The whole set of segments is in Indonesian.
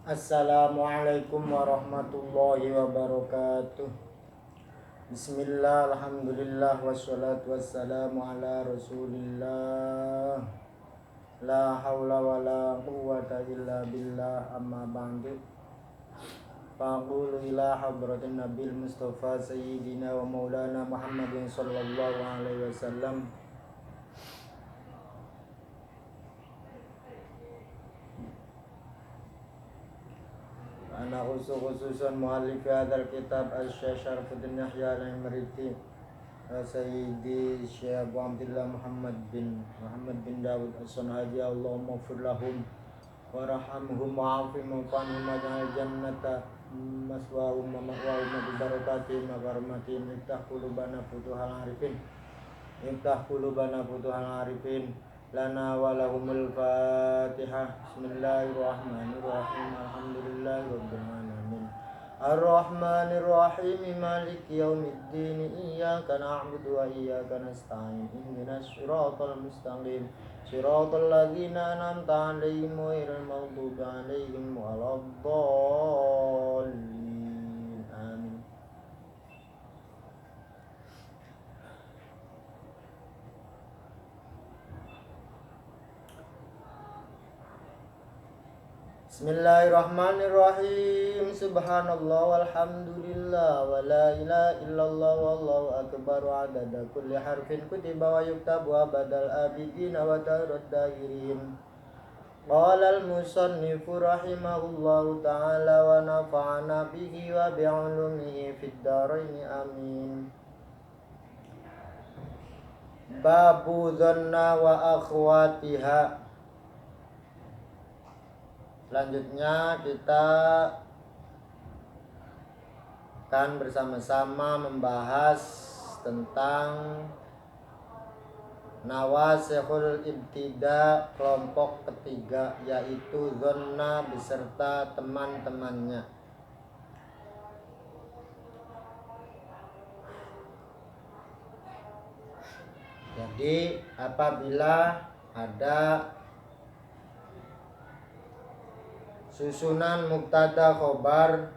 Assalamualaikum warahmatullahi wabarakatuh. Bismillah, alhamdulillah, wassalatu wassalamu ala rasulillah. La hawla wa la quwwata illa billah, amma ba'du. Faqulu ila hadratin nabil mustafa sayyidina wa maulana Muhammadin sallallahu alaihi wasallam. Ana khususan muallif hadzal kitab Asy-Syaikh Syarfuddin Yahya Al-Imriti Sayyidi Syekh Abu Abdullah Muhammad bin Dawud As-Sanhaji. Allahumma ighfir lahum warhamhum wa'afihim wa'afihim waj'al jannata maswahum wa ma'wahum bi barakatihim wa karomatihim. Iftah qulubana futuhal arifin lana wa lahumul fatihah. Bismillahirrahmanirrahim. Alhamdulillahi rabbil alamin. Ar-Rahmanir Rahim. Maliki yaumiddin. Iyyaka na'budu wa iyyaka nasta'in. Ihdinas siratal mustaqim. Siratal ladzina an'amta 'alaihim ghairil maghdubi 'alaihim waladdallin. Amin. Bismillahirrahmanirrahim. Subhanallah walhamdulillah wa la ilaha illallah wallahu akbar adada kulli harfin kutiba wa yuktabu abadal abidin wa tarad dairin. Qala al-musannifu rahimahullahu ta'ala wa nafa'ana bihi wa bi'ulumihi fid dharain amin. Babu dhanna wa akhwatiha. Selanjutnya kita akan bersama-sama membahas tentang nawasihul ibtida kelompok ketiga, yaitu dzanna beserta teman-temannya. Jadi apabila ada susunan mubtada khobar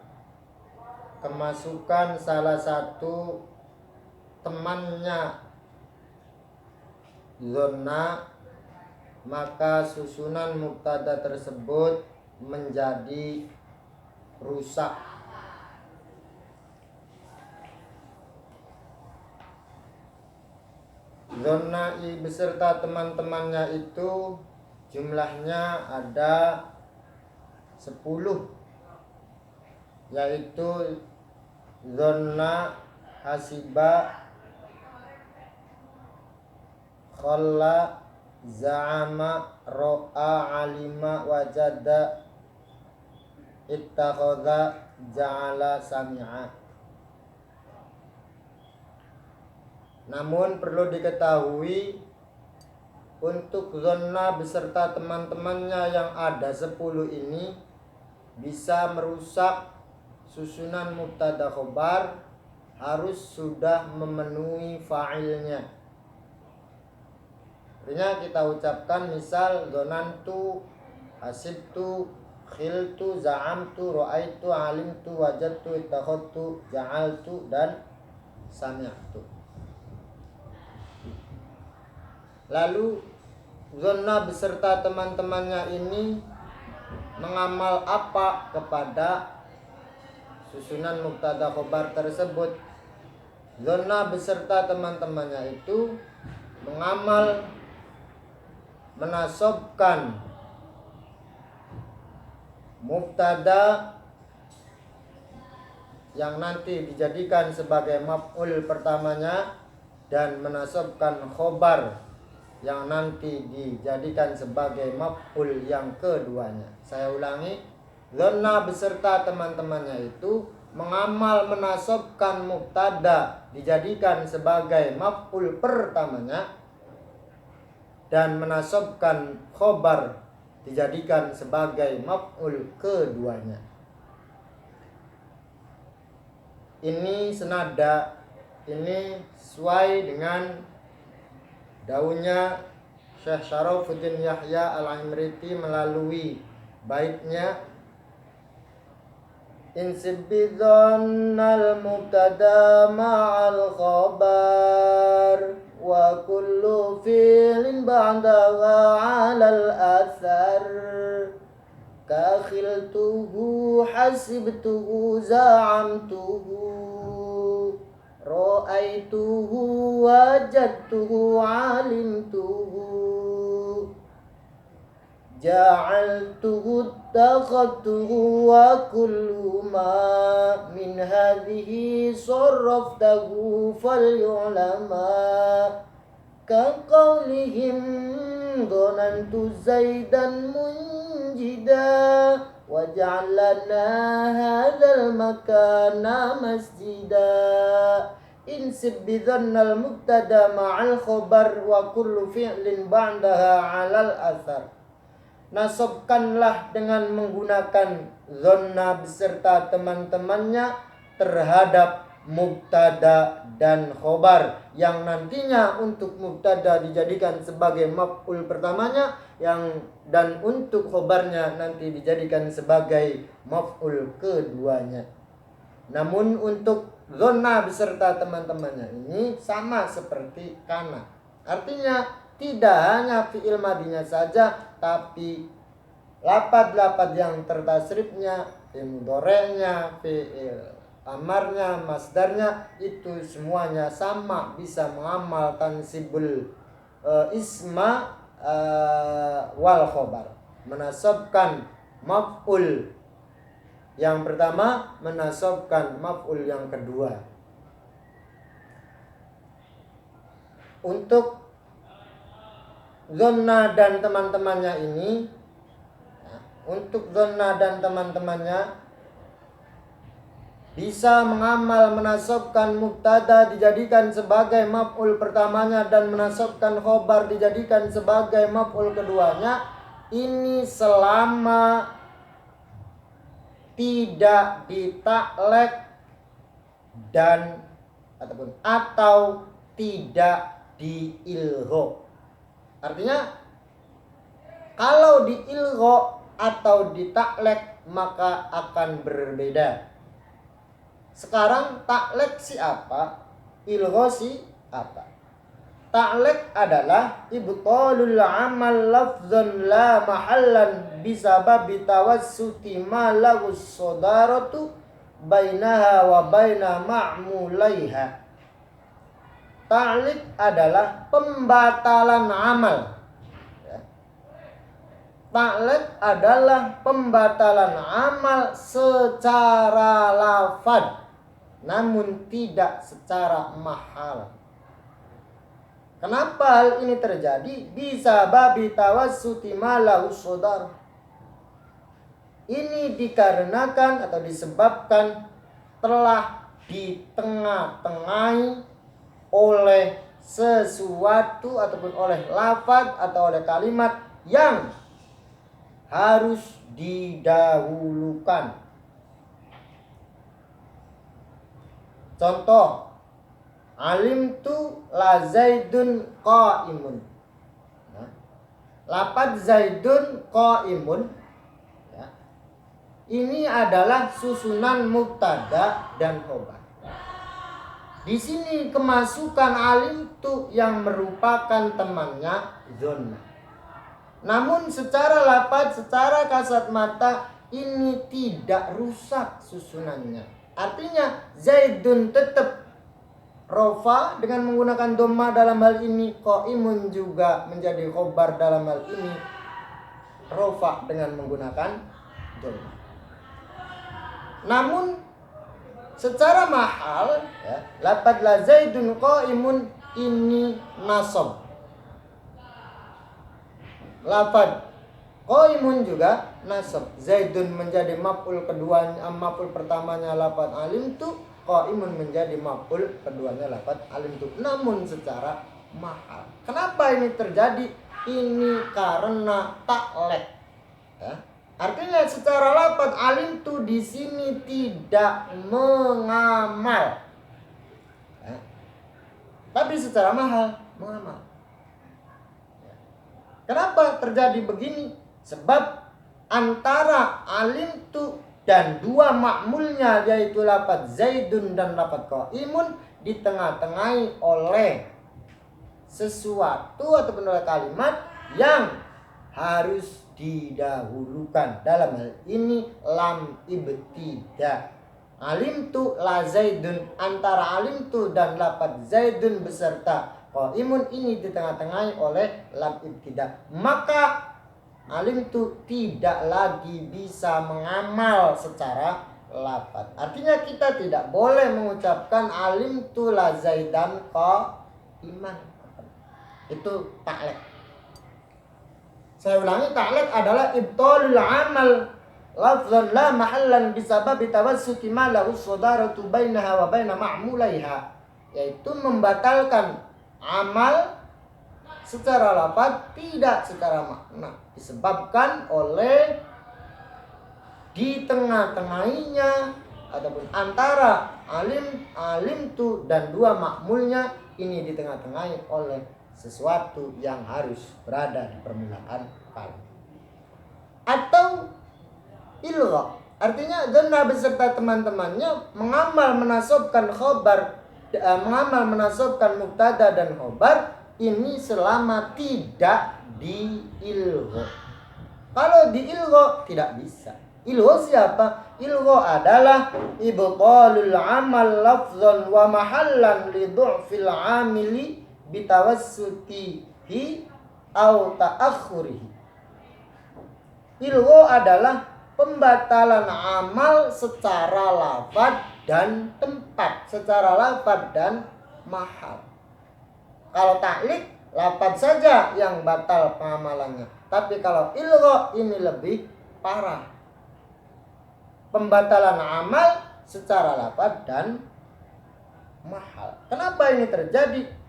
kemasukan salah satu temannya dzanna, maka susunan mubtada tersebut menjadi rusak. Dzanna beserta teman-temannya itu jumlahnya ada 10, yaitu dzanna, hasiba, khalla, za'ama, ro'a, alima, wajada, ittakhadha, ja'ala, sami'a. Namun perlu diketahui, untuk dzanna beserta teman-temannya yang ada 10 ini bisa merusak susunan mubtada khobar, harus sudah memenuhi fa'ilnya. Artinya kita ucapkan misal dzanantu, hasibtu, khiltu, za'amtu, ra'aitu, alimtu, wajadtu, ittakhadtu, ja'altu, dan sami'tu. Lalu dzanna beserta teman-temannya ini mengamal apa kepada susunan mubtada khobar tersebut? Dzanna beserta teman-temannya itu mengamal menasobkan mubtada yang nanti dijadikan sebagai maf'ul pertamanya dan menasobkan khobar yang nanti dijadikan sebagai maf'ul yang keduanya. Saya ulangi, dzanna beserta teman-temannya itu mengamal menasobkan mubtada dijadikan sebagai maf'ul pertamanya dan menasobkan khobar dijadikan sebagai maf'ul keduanya. Ini senada, ini sesuai dengan daunnya Syekh Syarfuddin Yahya Al-Imriti melalui baitnya insib bidhannal mubtada ma'al khabar wa kullu fi'lin ba'daha 'alal athar ka khiltuhu hasibtuhu za'amtuhu ra'aituhu wajadtuhu 'alimtuhu ja'altuhu takhadtuhu wa kullu ma min hadhihi sarraftahu falyu'lama ka qawlihim dhanantu zaidan munjida wa ja'alna hadzal makana masjida insib bidhannal mubtada ma'al khabar wa kullu fi'lin ba'daha 'alal athar. Nasabkanlah dengan menggunakan dhanna beserta teman-temannya terhadap mubtada dan khobar, yang nantinya untuk mubtada dijadikan sebagai maf'ul pertamanya, dan untuk khobarnya nanti dijadikan sebagai maf'ul keduanya. Namun untuk dhanna beserta teman-temannya ini sama seperti kana, artinya tidak hanya fi'il madinya saja, tapi lafaz-lafaz yang tertasrifnya, fi'il mudhari'nya, fi'il amarnya, masdarnya, itu semuanya sama bisa mengamal tansibul isma wal khobar, menasabkan maf'ul yang pertama, menasabkan maf'ul yang kedua. Untuk dhanna dan teman-temannya ini, untuk dhanna dan teman-temannya bisa mengamal menasabkan mubtada dijadikan sebagai maf'ul pertamanya dan menasabkan khobar dijadikan sebagai maf'ul keduanya, ini selama tidak ditaklek dan atau tidak diilgha. Artinya kalau diilgha atau ditaklek maka akan berbeda. Sekarang taklek si apa, ilgha si apa? Taklek adalah ibtalul amal lafzan la mahallan bisababi tawassuti ma lahu sadaratu bainaha wa baina ma'mulaiha. Taklek adalah pembatalan amal. Taklek adalah pembatalan amal secara lafaz, namun tidak secara mahal. Kenapa hal ini terjadi? Bisa babi tawassuti ma lahu sadar. Ini dikarenakan atau disebabkan telah ditengah-tengahi oleh sesuatu ataupun oleh lafaz atau oleh kalimat yang harus didahulukan. Contoh, alimtu la zaidun qaimun. Lafaz zaidun qaimun, ini adalah susunan mubtada dan khobar. Di sini kemasukan alimtu yang merupakan temannya dhanna. Namun secara lafaz, secara kasat mata ini tidak rusak susunannya. Artinya zaidun tetap rofa dengan menggunakan dhamma dalam hal ini, qaimun juga menjadi khobar dalam hal ini rofa dengan menggunakan dhamma. Namun secara mahal, lafaz la zaidun qaimun ini nasab. Lafaz qaimun juga nasab. Zaidun menjadi maf'ul keduanya, maf'ul pertamanya lafaz alimtu, qaimun menjadi maf'ul keduanya lafaz alimtu, namun secara mahal. Kenapa ini terjadi? Ini karena taklek. Artinya secara lafaz alimtu di sini tidak mengamal, tapi secara mahal mengamal. Kenapa terjadi begini? Sebab antara alimtu dan dua makmulnya yaitu lafaz zaidun dan lafaz qaimun ditengah-tengahi oleh sesuatu ataupun oleh kalimat yang harus didahulukan. Dalam hal ini lam ibtida. Alimtu la zaidun, antara alimtu dan lafaz zaidun beserta qaimun ini ditengah-tengahi oleh lam ibtida. Maka alimtu tidak lagi bisa mengamal secara lafaz. Artinya kita tidak boleh mengucapkan alimtu la zaidan qaiman. Itu taklek. Saya ulangi, taklek adalah ibtalul amal lafzan la mahallan bisabab tawassuti ma lahu sadaratu bainaha wa baina ma'mulaiha, yaitu membatalkan amal secara lafaz tidak secara makna, disebabkan oleh di tengah-tengahinya ataupun antara alimtu dan dua makmulnya ini di tengah-tengahi oleh sesuatu yang harus berada di permulaan kalimat. Atau ilgha, artinya Dhanna beserta teman-temannya mengamal menasabkan khobar, mengamal menasabkan mubtada dan khobar ini selama tidak di-ilgha. Kalau di-ilgha tidak bisa. Ilgha siapa? Ilgha adalah ibtalul amal lafzan wa mahallan li du'fil amili bitawassutihi au ta'akhurihi. Ilgha adalah pembatalan amal secara lafaz dan tempat, secara lafaz dan mahal. Kalau taklik, lafaz saja yang batal pengamalannya. Tapi kalau ilgha ini lebih parah. Pembatalan amal secara lafaz dan mahal. Kenapa ini terjadi?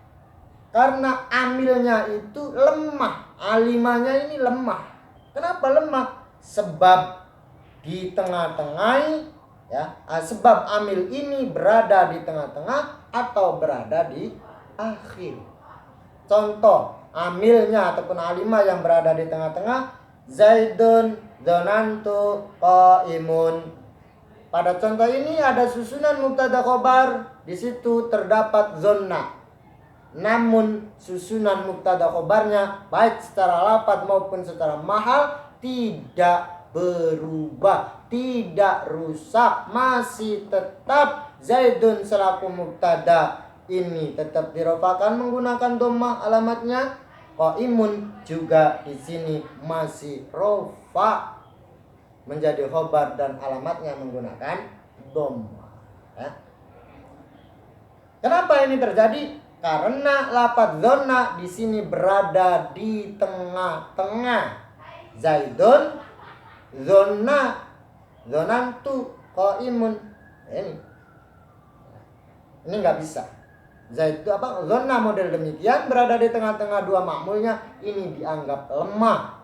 Karena amilnya itu lemah. Alimanya ini lemah. Kenapa lemah? Sebab di tengah-tengah, ya, sebab amil ini berada di tengah-tengah atau berada di akhir. Contoh amilnya ataupun alimah yang berada di tengah-tengah, Zaidun dzanantu qaimun. Pada contoh ini ada susunan mubtada khobar, di situ terdapat dzanna. Namun susunan mubtada khobarnya baik secara lafaz maupun secara mahal tidak berubah, tidak rusak, masih tetap Zaidun selaku mubtada ini tetap dirofakan menggunakan dhammah alamatnya. Qaimun juga di sini masih rofa menjadi khobar dan alamatnya menggunakan dhammah. Ya. Kenapa ini terjadi? Karena lafaz dzanna di sini berada di tengah-tengah. Zaidun, dzanna, dzanantu, qaimun. Ini nggak bisa. Zaid itu apa? Dzanna model demikian berada di tengah-tengah dua makmulnya ini dianggap lemah.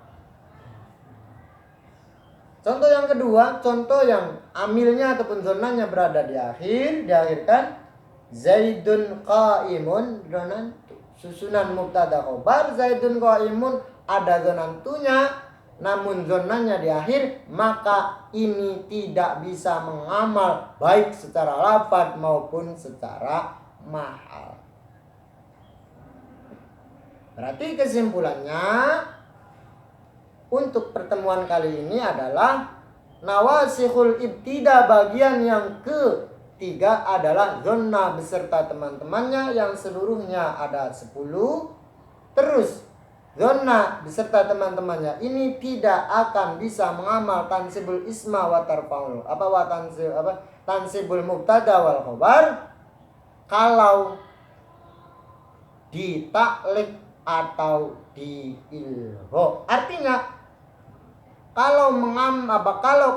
Contoh yang kedua, contoh yang amilnya ataupun dzannanya berada di akhir, diakhirkan Zaidun qaimun dzanantu. Susunan mubtada khobar Zaidun qaimun ada dzanantunya, namun dzannanya di akhir, maka ini tidak bisa mengamal baik secara lafaz maupun secara mahal. Berarti kesimpulannya untuk pertemuan kali ini adalah nawasikhul ibtida bagian yang ketiga adalah dzanna beserta teman-temannya yang seluruhnya ada 10. Terus dzanna beserta teman-temannya ini tidak akan bisa mengamal tansibul isma wa tarfaul tansibul mubtada wal khobar kalau ditaklik atau diilgha. Artinya kalau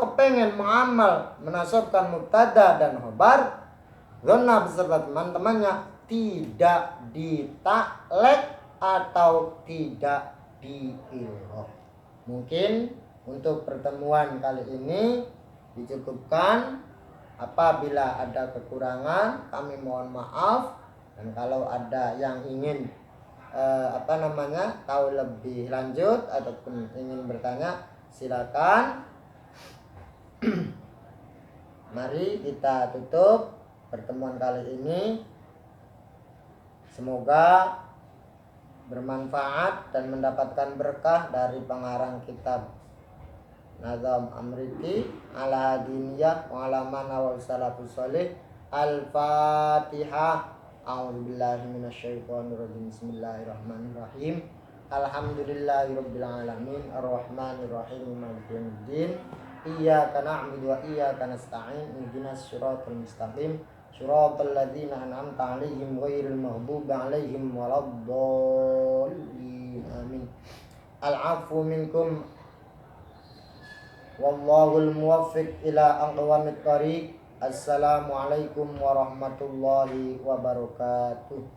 kepengen mengamal menasabkan mubtada dan khobar, dzanna beserta teman-temannya tidak ditaklek atau tidak diilgha. Mungkin untuk pertemuan kali ini dicukupkan. Apabila ada kekurangan kami mohon maaf, dan kalau ada yang ingin tahu lebih lanjut ataupun ingin bertanya silakan. Mari kita tutup pertemuan kali ini. Semoga bermanfaat dan mendapatkan berkah dari pengarang kitab Nazam Amriti ala hadiniyah wa ala mana wa salafus salih. Al-Fatihah. A'udzubillahi minasyaitonirrajim. Bismillahirrahmanirrahim. Alhamdulillahirabbil alamin arrahmanir rahim maliki yaumiddin. Iyyaka na'budu wa iyyaka nasta'in ihdinas siratal mustaqim siratal ladzina an'amta 'alaihim ghairil maghdubi 'alaihim waladdallin. Amin. Al-'afwu minkum wallahul muwaffiq ila aqwamit thariq. Assalamualaikum warahmatullahi wabarakatuh.